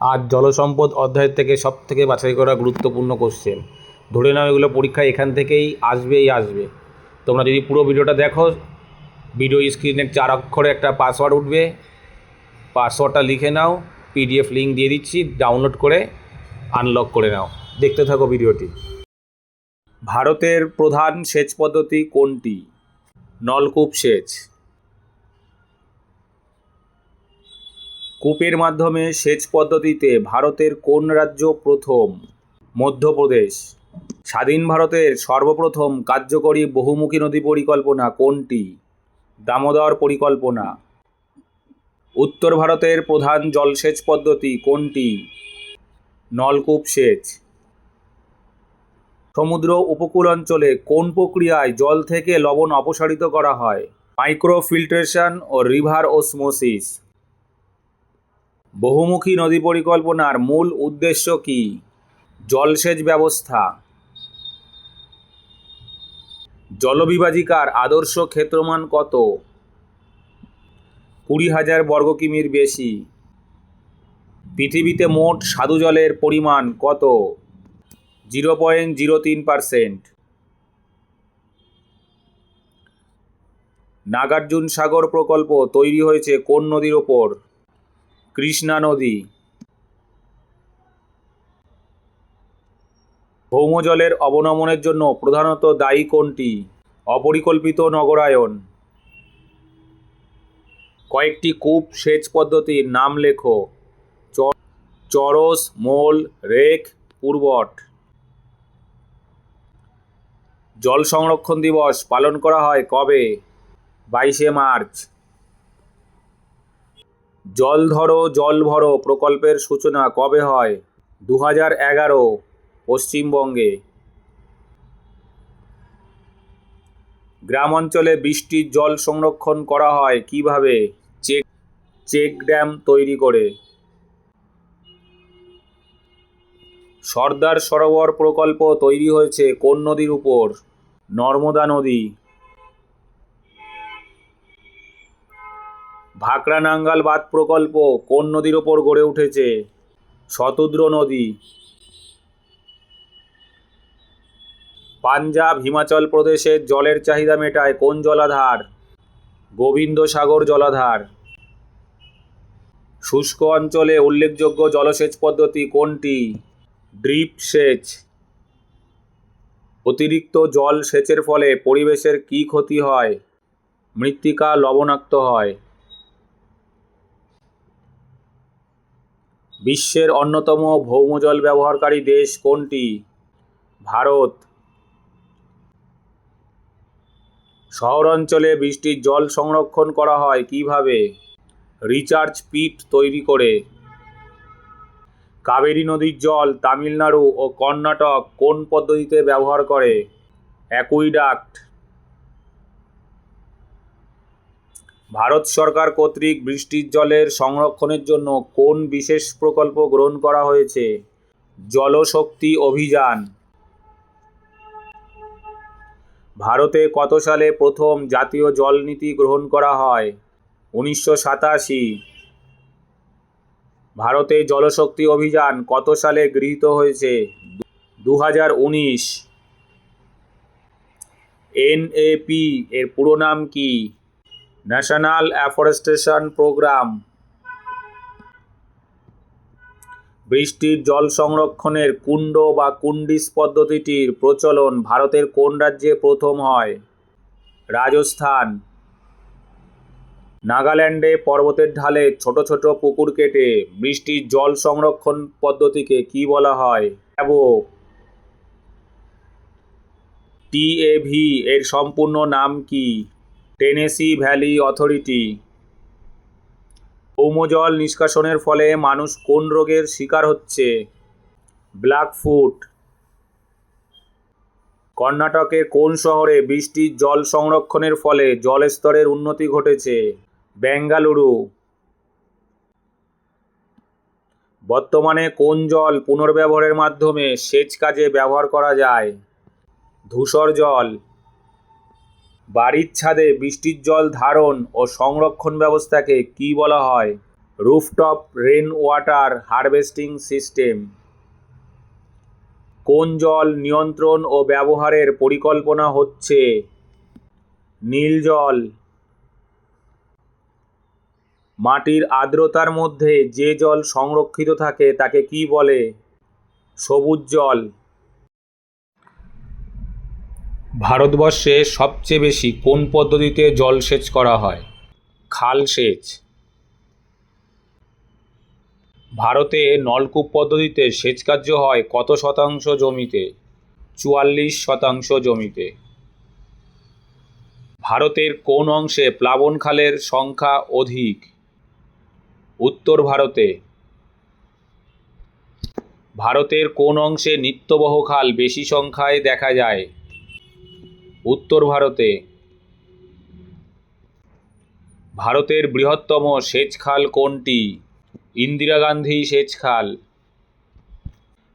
আজ জলসম্পদ অধ্যায় থেকে সব থেকে বাছাই করা গুরুত্বপূর্ণ কোশ্চেন। ধরে নাও এগুলো পরীক্ষায় এখান থেকেই আসবে। তোমরা যদি পুরো ভিডিওটা দেখো, ভিডিও স্ক্রিনে 4 অক্ষরে একটা পাসওয়ার্ড উঠবে, পাসওয়ার্ডটা লিখে নাও, পিডিএফ লিঙ্ক দিয়ে দিচ্ছি, ডাউনলোড করে আনলক করে নাও। দেখতে থাকো ভিডিওটি। ভারতের প্রধান সেচ পদ্ধতি কোনটি? নলকূপ সেচ। কূপের মাধ্যমে সেচ পদ্ধতিতে ভারতের কোন রাজ্য প্রথম? মধ্যপ্রদেশ। স্বাধীন ভারতের সর্বপ্রথম কার্যকরী বহুমুখী নদী পরিকল্পনা কোনটি? দামোদর পরিকল্পনা। উত্তর ভারতের প্রধান জলসেচ পদ্ধতি কোনটি? নলকূপ সেচ। সমুদ্র উপকূল অঞ্চলে কোন প্রক্রিয়ায় জল থেকে লবণ অপসারিত করা হয়? মাইক্রোফিল্ট্রেশন ও রিভার অসমোসিস। বহুমুখী নদী পরিকল্পনার মূল উদ্দেশ্য কি? জলসেচ ব্যবস্থা। জলবিভাজিকার আদর্শ ক্ষেত্রমান কত? 20,000 বর্গ কিমির বেশি। পৃথিবীতে মোট স্বাদু জলের পরিমাণ কত? 0.03%। নাগার্জুন সাগর প্রকল্প তৈরি হয়েছে কোন নদীর ওপর? কৃষ্ণা নদী। ভৌমজলের অবনমনের জন্য প্রধানত দায়ী কোনটি? অপরিকল্পিত নগরায়ন। কয়েকটি কূপ সেচ পদ্ধতির নাম লেখো। চরস, মোল, রেক, পূর্বট। জল সংরক্ষণ দিবস পালন করা হয় কবে? 22শে মার্চ। জল ধরো জল ভরো প্রকল্পের সূচনা কবে হয়? 2011 পশ্চিমবঙ্গে। গ্রাম অঞ্চলে বৃষ্টির জল সংরক্ষণ করা হয় কিভাবে? চেক ড্যাম তৈরি করে। সর্দার সরোবর প্রকল্প তৈরি হয়েছে কোন নদীর উপর? নর্মদা নদী। ভাকরা নাঙ্গাল বাঁধ প্রকল্প কোন নদীর ওপর গড়ে উঠেছে? শতদ্রু নদী। পাঞ্জাব হিমাচল প্রদেশের জলের চাহিদা মেটায় কোন জলাধার? গোবিন্দসাগর জলাধার। শুষ্ক অঞ্চলে উল্লেখযোগ্য জলসেচ পদ্ধতি কোনটি? ড্রিপ সেচ। অতিরিক্ত জল সেচের ফলে পরিবেশের কী ক্ষতি হয়? মৃত্তিকা লবণাক্ত হয়। বিশ্বের অন্যতম ভৌমজল ব্যবহারকারী দেশ কোনটি? ভারত। শহর অঞ্চলে বৃষ্টির জল সংরক্ষণ করা হয় কিভাবে? রিচার্জ পিট তৈরি করে। কাবেরী নদীর জল তামিলনাড়ু ও কর্ণাটক কোন পদ্ধতিতে ব্যবহার করে? অ্যাকুইডাক্ট। ভারত সরকার কর্তৃক বৃষ্টির জলের সংরক্ষণের জন্য কোন বিশেষ প্রকল্প গ্রহণ করা হয়েছে? জলশক্তি অভিযান। ভারতে কত সালে প্রথম জাতীয় জল নীতি গ্রহণ করা হয়? 1987। ভারতে জলশক্তি অভিযান কত সালে গৃহীত হয়েছে? 2019। এনএপি এর পুরো নাম কি? National afforestation programme. বৃষ্টির জল সংরক্ষণের কুণ্ড বা কুন্ডিস পদ্ধতিটির প্রচলন ভারতের কোন রাজ্যে প্রথম হয়? রাজস্থান। নাগাল্যান্ডে পর্বতের ঢালে ছোট ছোট পুকুর কেটে বৃষ্টির জল সংরক্ষণ পদ্ধতিকে কি বলা হয়? ট্যাবো। টিএভি এর সম্পূর্ণ নাম কি? Tennessee valley authority. ভৌমজল নিষ্কাশনের ফলে মানুষ কোন রোগের শিকার হচ্ছে? ব্ল্যাকফুট। কর্ণাটকের কোন শহরে বৃষ্টির জল সংরক্ষণের ফলে জলস্তরের উন্নতি ঘটেছে? বেঙ্গালুরু। বর্তমানে কোন জল পুনর্ব্যবহারের মাধ্যমে সেচ কাজে ব্যবহার করা যায়? ধূসর জল। বাড়ির ছাদে বৃষ্টির জল ধারণ ও সংরক্ষণ ব্যবস্থাকে কি বলা হয়? Rooftop rain water harvesting system. কোন জল নিয়ন্ত্রণ ও ব্যবহারের পরিকল্পনা হচ্ছে? নীল জল। মাটির আর্দ্রতার মধ্যে যে জল সংরক্ষিত থাকে তাকে কি বলে? সবুজ জল। ভারতবর্ষে সবচেয়ে বেশি কোন পদ্ধতিতে জলসেচ করা হয়? খাল সেচ। ভারতে নলকূপ পদ্ধতিতে সেচ কার্য হয় কত শতাংশ জমিতে? 44% জমিতে। ভারতের কোন অংশে প্লাবন খালের সংখ্যা অধিক? উত্তর ভারতে। ভারতের কোন অংশে নিত্যবহ খাল বেশি সংখ্যায় দেখা যায়? উত্তর ভারতে। ভারতের বৃহত্তম সেচ খাল কোনটি? ইন্দিরা গান্ধী সেচ খাল।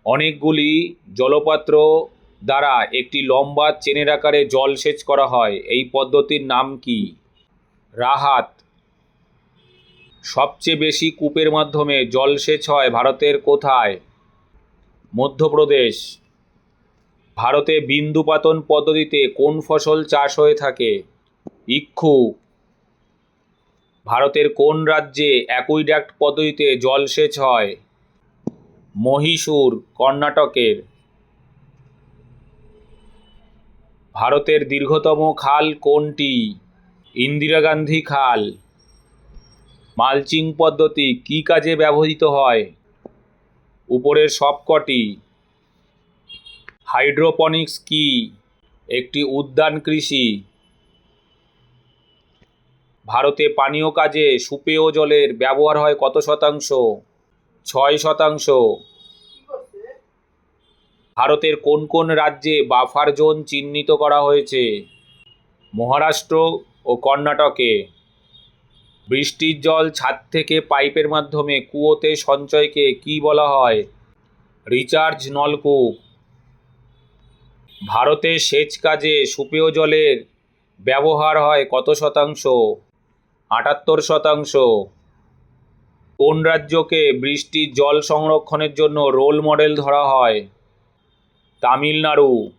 অনেকগুলি জলপাত্র দ্বারা একটি লম্বা চেনের আকারে জলসেচ করা হয়, এই পদ্ধতির নাম কি? রাহাত। সবচেয়ে বেশি কূপের মাধ্যমে জলসেচ হয় ভারতের কোথায়? মধ্যপ্রদেশ। ভারতে বিন্দুপাতন পদ্ধতিতে কোন ফসল চাষ হয়ে থাকে? ইক্ষু। ভারতের কোন রাজ্যে অ্যাকুইডাক্ট পদ্ধতিতে জলসেচ হয়? মহীশূর, কর্ণাটকের। ভারতের দীর্ঘতম খাল কোনটি? ইন্দিরা গান্ধী খাল। মালচিং পদ্ধতি কী কাজে ব্যবহৃত হয়? উপরের সবকটি। হাইড্রোপনিক্স কি? একটি উদ্যান কৃষি। ভারতে পানীয় কাজে সুপেয় জলের ব্যবহার হয় কত শতাংশ? 6%। ভারতের কোন কোন রাজ্যে বাফার জোন চিহ্নিত করা হয়েছে? মহারাষ্ট্র ও কর্ণাটকে। বৃষ্টির জল ছাদ থেকে পাইপের মাধ্যমে কুয়োতে সঞ্চয়কে কি বলা হয়? রিচার্জ নলকূপ। ভারতে সেচ কাজে সুপেয় জলের ব্যবহার হয় কত শতাংশ? 78%। কোন রাজ্যকে বৃষ্টির জল সংরক্ষণের জন্য রোল মডেল ধরা হয়? তামিলনাড়ু।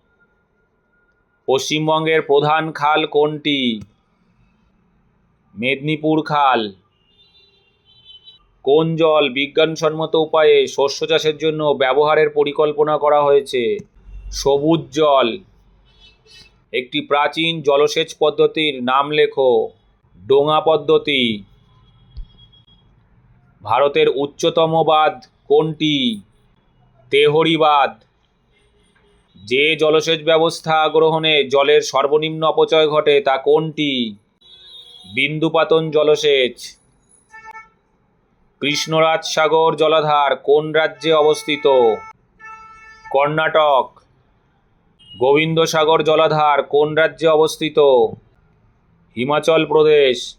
পশ্চিমবঙ্গের প্রধান খাল কোনটি? মেদিনীপুর খাল। কোন জল বিজ্ঞানসম্মত উপায়ে শস্য চাষের জন্য ব্যবহারের পরিকল্পনা করা হয়েছে? সবুজ জল। একটি প্রাচীন জলসেচ পদ্ধতির নাম লেখো। ডোঙা পদ্ধতি। ভারতের উচ্চতম বাঁধ কোনটি? তেহরি বাঁধ। যে জলসেচ ব্যবস্থা গ্রহণে জলের সর্বনিম্ন অপচয় ঘটে তা কোনটি? বিন্দুপাতন জলসেচ। কৃষ্ণরাজ সাগর জলাধার কোন রাজ্যে অবস্থিত? কর্ণাটক। গোবিন্দসাগর জলাধার কোন রাজ্যে অবস্থিত? হিমাচল প্রদেশ।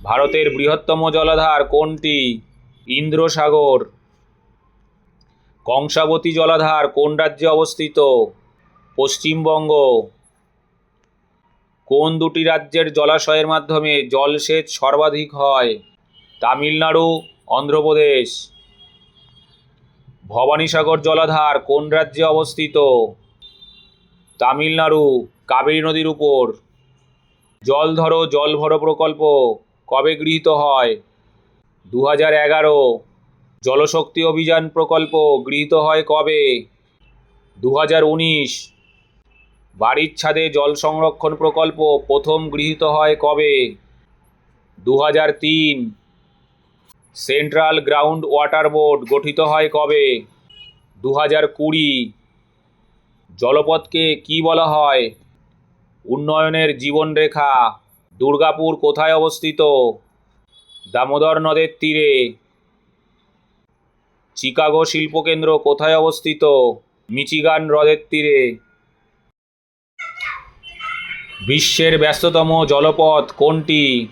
ভারতের বৃহত্তম জলাধার কোনটি? ইন্দ্রসাগর। কংসাবতী জলাধার কোন রাজ্যে অবস্থিত? পশ্চিমবঙ্গ। কোন দুটি রাজ্যের জলাশয়ের মাধ্যমে জলসেচ সর্বাধিক হয়? তামিলনাড়ু, অন্ধ্রপ্রদেশ। ভবানীসাগর জলাধার কোন রাজ্যে অবস্থিত? তামিলনাড়ু, কাবেরী নদীর উপর। জল ধরো জল ভরো প্রকল্প কবে গৃহীত হয়? 2011। জলশক্তি অভিযান প্রকল্প গৃহীত হয় কবে? 2019। বাড়ির ছাদে জল সংরক্ষণ প্রকল্প প্রথম গৃহীত হয় কবে? 2003। সেন্ট্রাল গ্রাউন্ড ওয়াটার বোর্ড গঠিত হয় কবে? 2020। জলপথকে কি বলা হয়? উন্নয়নের জীবনরেখা। দুর্গাপুর কোথায় অবস্থিত? দামোদর নদের তীরে। চিকাগো শিল্পকেন্দ্র কোথায় অবস্থিত? মিচিগান হ্রদের তীরে। বিশ্বের ব্যস্ততম জলপথ কোনটি?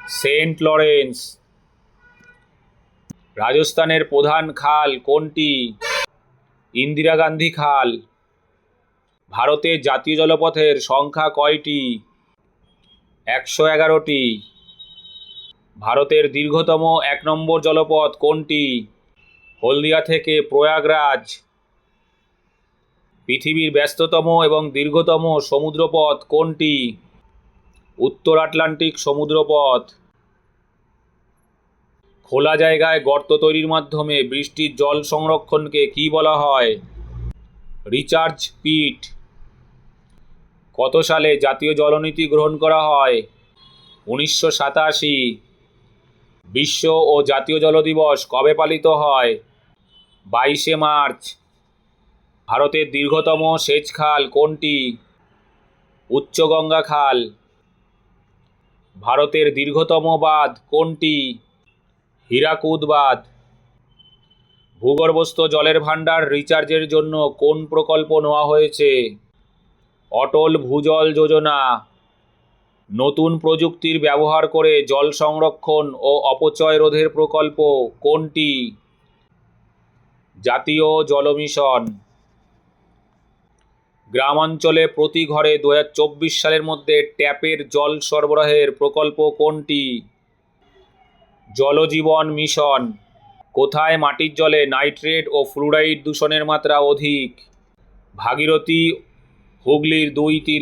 Saint Lawrence. রাজস্থানের প্রধান খাল কোনটি? ইন্দিরা গান্ধী খাল। ভারতের জাতীয় জলপথের সংখ্যা কয়টি? 111টি। ভারতের দীর্ঘতম 1 নম্বর জলপথ কোনটি? হলদিয়া থেকে প্রয়াগরাজ। পৃথিবীর ব্যস্ততম এবং দীর্ঘতম সমুদ্রপথ কোনটি? উত্তর আটলান্টিক সমুদ্রপথ। খোলা জায়গায় গর্ত তৈরির মাধ্যমে বৃষ্টির জল সংরক্ষণকে কী বলা হয়? রিচার্জ পিট। কত সালে জাতীয় জলনীতি গ্রহণ করা হয়? 1987। বিশ্ব ও জাতীয় জল দিবস কবে পালিত হয়? 22শে মার্চ। ভারতের দীর্ঘতম সেচ খাল কোনটি? উচ্চগঙ্গা খাল। ভারতের দীর্ঘতম বাঁধ কোনটি? হীরাকুদ বাঁধ। ভূগর্ভস্থ জলের ভাণ্ডার রিচার্জের জন্য কোন প্রকল্প নেওয়া হয়েছে? অটল ভূজল যোজনা। নতুন প্রযুক্তির ব্যবহার করে জল সংরক্ষণ ও অপচয় রোধের প্রকল্প কোনটি? জাতীয় জল মিশন। গ্রামাঞ্চলে প্রতি ঘরে 2024 সালের মধ্যে ট্যাপের জল সরবরাহের প্রকল্প কোনটি? জল জীবন মিশন। কোথায় মাটির জলে নাইট্রেট ও ফ্লুরাইড দূষণের মাত্রা অধিক? ভাগীরথী হুগলির 2 তীরে।